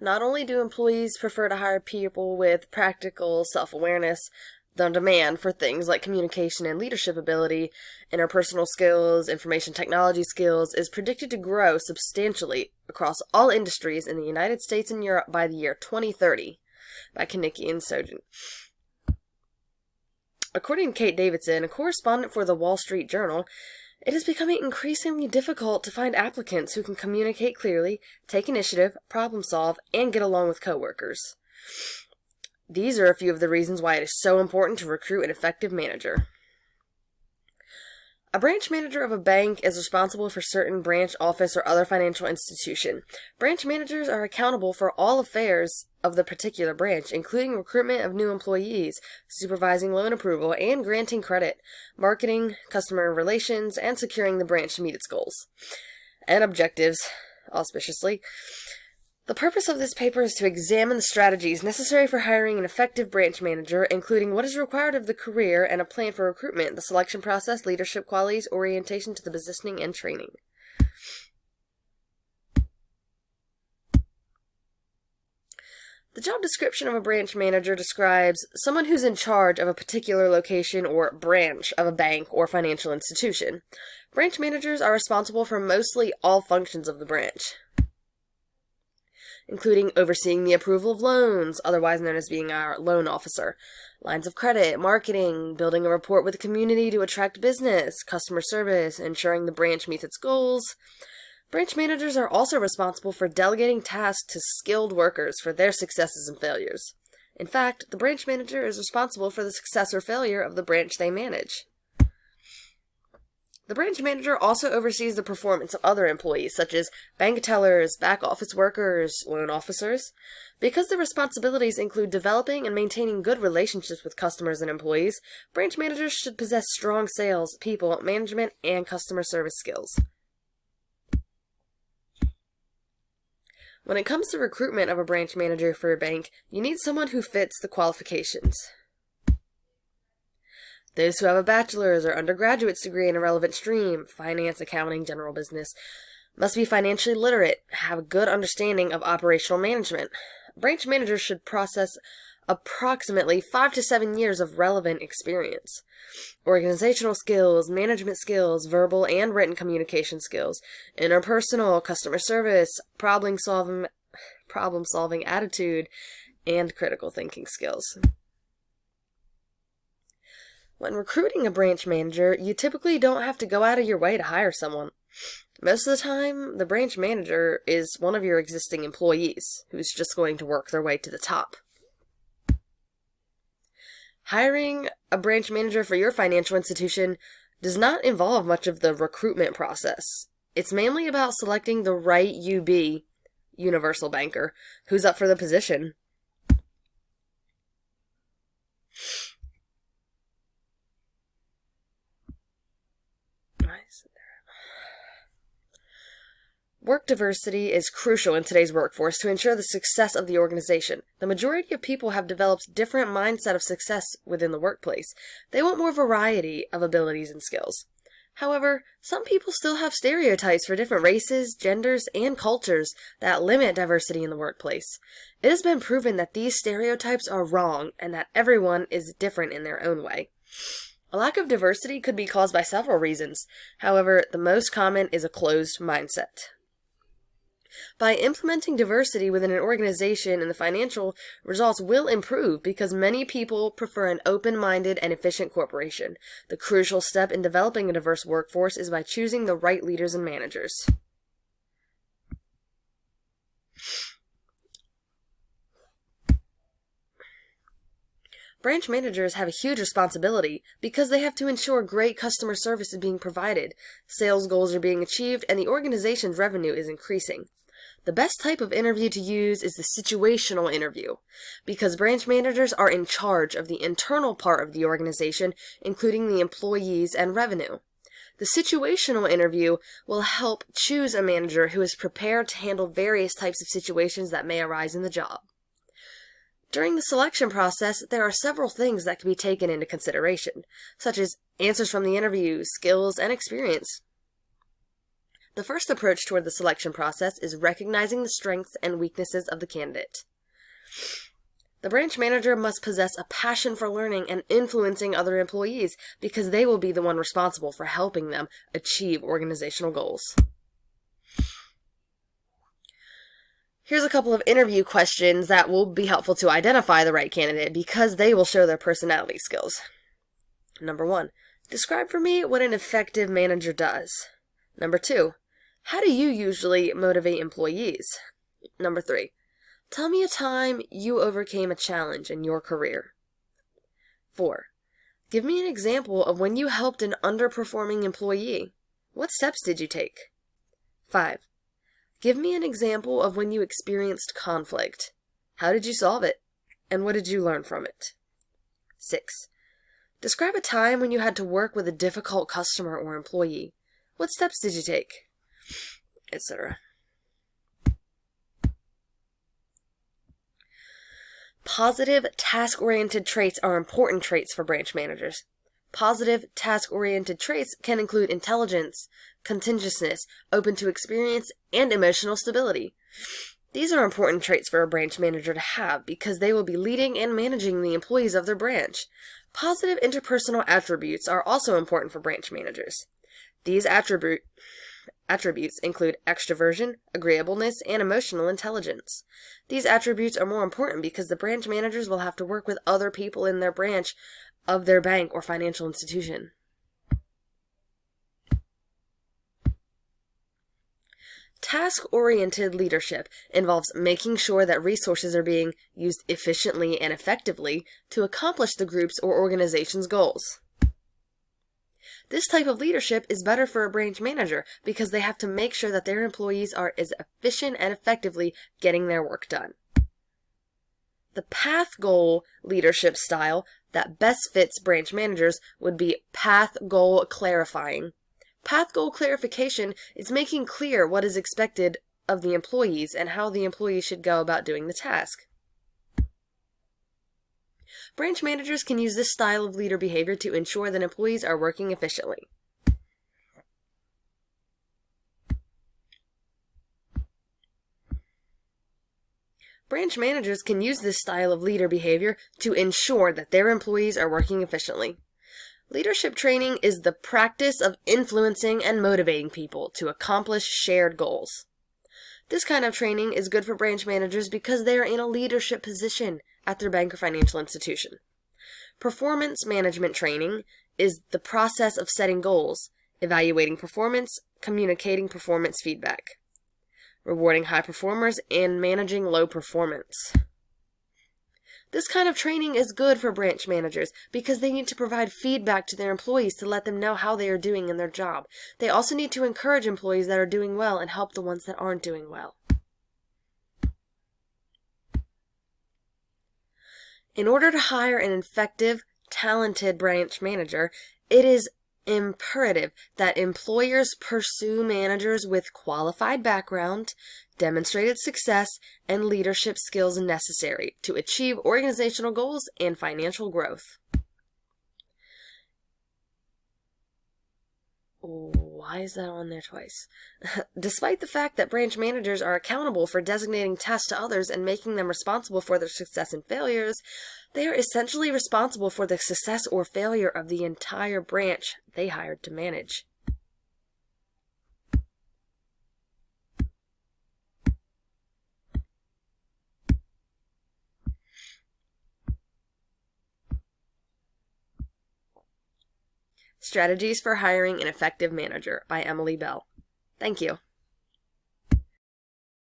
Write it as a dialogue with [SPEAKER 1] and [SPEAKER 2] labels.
[SPEAKER 1] Not only do employees prefer to hire people with practical self-awareness, the demand for things like communication and leadership ability, interpersonal skills, information technology skills is predicted to grow substantially across all industries in the United States and Europe by the year 2030, by Kinnicky and Sojin. According to Kate Davidson, a correspondent for the Wall Street Journal, it is becoming increasingly difficult to find applicants who can communicate clearly, take initiative, problem solve, and get along with coworkers. These are a few of the reasons why it is so important to recruit an effective manager. A branch manager of a bank is responsible for certain branch, office, or other financial institution. Branch managers are accountable for all affairs of the particular branch, including recruitment of new employees, supervising loan approval, and granting credit, marketing, customer relations, and securing the branch to meet its goals and objectives, auspiciously. The purpose of this paper is to examine the strategies necessary for hiring an effective branch manager, including what is required of the career and a plan for recruitment, the selection process, leadership qualities, orientation to the positioning, and training. The job description of a branch manager describes someone who's in charge of a particular location or branch of a bank or financial institution. Branch managers are responsible for mostly all functions of the branch, including overseeing the approval of loans, otherwise known as being our loan officer, lines of credit, marketing, building a rapport with the community to attract business, customer service, ensuring the branch meets its goals. Branch managers are also responsible for delegating tasks to skilled workers for their successes and failures. In fact, the branch manager is responsible for the success or failure of the branch they manage. The branch manager also oversees the performance of other employees, such as bank tellers, back office workers, loan officers. Because the responsibilities include developing and maintaining good relationships with customers and employees, branch managers should possess strong sales, people, management, and customer service skills. When it comes to recruitment of a branch manager for a bank, you need someone who fits the qualifications. Those who have a bachelor's or undergraduate's degree in a relevant stream, finance, accounting, general business, must be financially literate, have a good understanding of operational management. Branch managers should possess approximately 5 to 7 years of relevant experience. Organizational skills, management skills, verbal and written communication skills, interpersonal, customer service, problem-solving attitude, and critical thinking skills. When recruiting a branch manager, you typically don't have to go out of your way to hire someone. Most of the time, the branch manager is one of your existing employees who's just going to work their way to the top. Hiring a branch manager for your financial institution does not involve much of the recruitment process. It's mainly about selecting the right UB, universal banker, who's up for the position. Work diversity is crucial in today's workforce to ensure the success of the organization. The majority of people have developed different mindset of success within the workplace. They want more variety of abilities and skills. However, some people still have stereotypes for different races, genders, and cultures that limit diversity in the workplace. It has been proven that these stereotypes are wrong and that everyone is different in their own way. A lack of diversity could be caused by several reasons. However, the most common is a closed mindset. By implementing diversity within an organization, and the financial results will improve because many people prefer an open-minded and efficient corporation. The crucial step in developing a diverse workforce is by choosing the right leaders and managers. Branch managers have a huge responsibility because they have to ensure great customer service is being provided, sales goals are being achieved, and the organization's revenue is increasing. The best type of interview to use is the situational interview, because branch managers are in charge of the internal part of the organization, including the employees and revenue. The situational interview will help choose a manager who is prepared to handle various types of situations that may arise in the job. During the selection process, there are several things that can be taken into consideration, such as answers from the interview, skills, and experience. The first approach toward the selection process is recognizing the strengths and weaknesses of the candidate. The branch manager must possess a passion for learning and influencing other employees because they will be the one responsible for helping them achieve organizational goals. Here's a couple of interview questions that will be helpful to identify the right candidate because they will show their personality skills. Number 1, describe for me what an effective manager does. Number 2, how do you usually motivate employees? Number 3, tell me a time you overcame a challenge in your career. 4, give me an example of when you helped an underperforming employee. What steps did you take? 5, give me an example of when you experienced conflict. How did you solve it? And what did you learn from it? 6, describe a time when you had to work with a difficult customer or employee. What steps did you take? Etc. Positive, task-oriented traits are important traits for branch managers. Positive, task-oriented traits can include intelligence, contagiousness, open to experience, and emotional stability. These are important traits for a branch manager to have because they will be leading and managing the employees of their branch. Positive interpersonal attributes are also important for branch managers. These attributes include extroversion, agreeableness, and emotional intelligence. These attributes are more important because the branch managers will have to work with other people in their branch of their bank or financial institution. Task-oriented leadership involves making sure that resources are being used efficiently and effectively to accomplish the group's or organization's goals. This type of leadership is better for a branch manager because they have to make sure that their employees are as efficient and effectively getting their work done. The path goal leadership style that best fits branch managers would be path goal clarifying. Path goal clarification is making clear what is expected of the employees and how the employees should go about doing the task. Branch managers can use this style of leader behavior to ensure that employees are working efficiently. Branch managers can use this style of leader behavior to ensure that their employees are working efficiently. Leadership training is the practice of influencing and motivating people to accomplish shared goals. This kind of training is good for branch managers because they are in a leadership position at their bank or financial institution. Performance management training is the process of setting goals, evaluating performance, communicating performance feedback, rewarding high performers, and managing low performance. This kind of training is good for branch managers because they need to provide feedback to their employees to let them know how they are doing in their job. They also need to encourage employees that are doing well and help the ones that aren't doing well. In order to hire an effective, talented branch manager, it is imperative that employers pursue managers with qualified background, demonstrated success, and leadership skills necessary to achieve organizational goals and financial growth. Why is that on there twice? Despite the fact that branch managers are accountable for designating tasks to others and making them responsible for their success and failures, they are essentially responsible for the success or failure of the entire branch they hired to manage. Strategies for Hiring an Effective Manager by Emily Bell. Thank you.